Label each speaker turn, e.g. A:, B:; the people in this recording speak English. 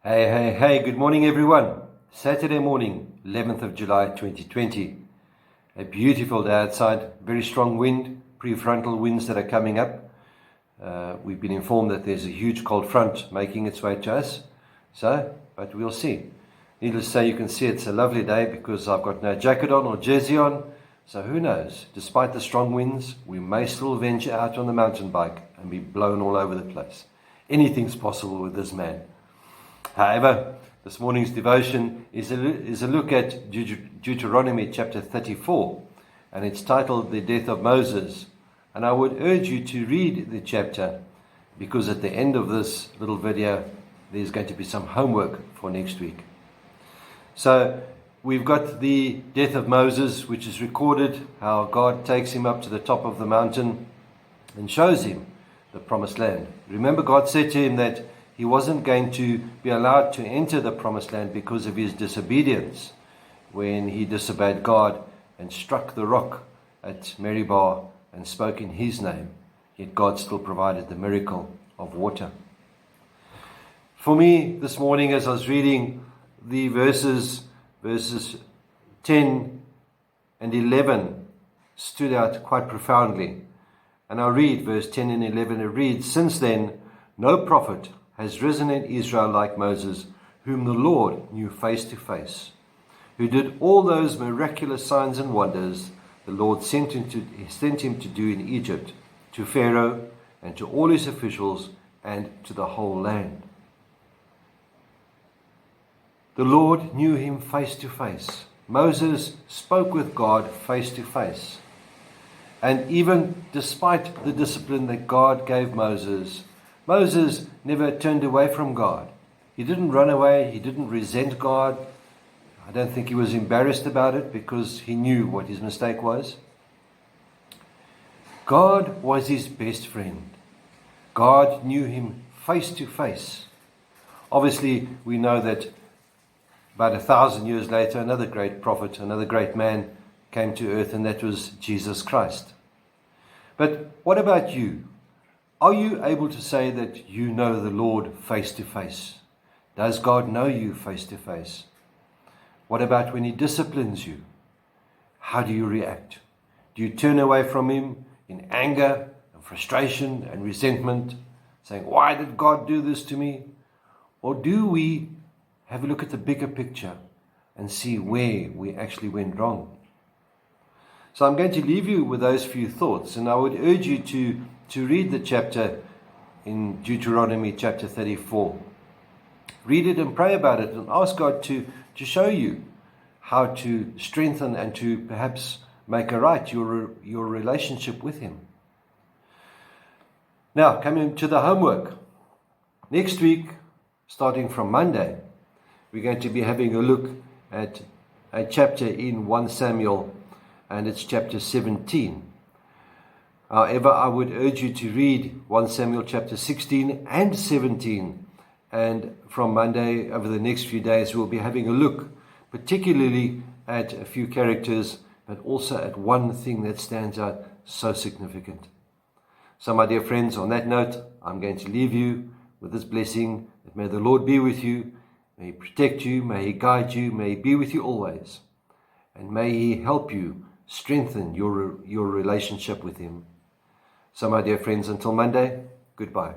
A: Hey, good morning everyone. Saturday morning, 11th of July 2020. A beautiful day outside, very strong wind, prefrontal winds that are coming up. We've been informed that there's a huge cold front making its way to us. But we'll see. Needless to say, you can see it's a lovely day because I've got no jacket on or jersey on. So who knows, despite the strong winds, we may still venture out on the mountain bike and be blown all over the place. Anything's possible with this man. However, this morning's devotion is a look at Deuteronomy chapter 34, and it's titled The Death of Moses. And I would urge you to read the chapter because at the end of this little video, there's going to be some homework for next week. So we've got the death of Moses, which is recorded, how God takes him up to the top of the mountain and shows him the promised land. Remember, God said to him that he wasn't going to be allowed to enter the promised land because of his disobedience when he disobeyed God and struck the rock at Meribah and spoke in his name. Yet God still provided the miracle of water. For me, this morning as I was reading the verses 10 and 11 stood out quite profoundly. And I'll read verse 10 and 11. It reads, "Since then, no prophet has risen in Israel like Moses, whom the Lord knew face to face, who did all those miraculous signs and wonders the Lord sent him to do in Egypt, to Pharaoh and to all his officials and to the whole land." The Lord knew him face to face. Moses spoke with God face to face. And even despite the discipline that God gave Moses never turned away from God. He didn't run away. He didn't resent God. I don't think he was embarrassed about it because he knew what his mistake was. God was his best friend. God knew him face to face. Obviously, we know that about 1,000 years later, another great prophet, another great man came to earth, and that was Jesus Christ. But what about you? Are you able to say that you know the Lord face to face? Does God know you face to face? What about when he disciplines you? How do you react? Do you turn away from him in anger and frustration and resentment, saying, "Why did God do this to me?" Or do we have a look at the bigger picture and see where we actually went wrong? So I'm going to leave you with those few thoughts, and I would urge you to read the chapter in Deuteronomy chapter 34. Read it and pray about it and ask God to show you how to strengthen and to perhaps make right your relationship with him. Now, coming to the homework. Next week, starting from Monday, we're going to be having a look at a chapter in 1 Samuel, and it's chapter 17. However, I would urge you to read 1 Samuel chapter 16 and 17. And from Monday, over the next few days, we'll be having a look, particularly at a few characters, but also at one thing that stands out so significant. So, my dear friends, on that note, I'm going to leave you with this blessing that may the Lord be with you, may he protect you, may he guide you, may he be with you always, and may he help you strengthen your relationship with him. So, my dear friends, until Monday, goodbye.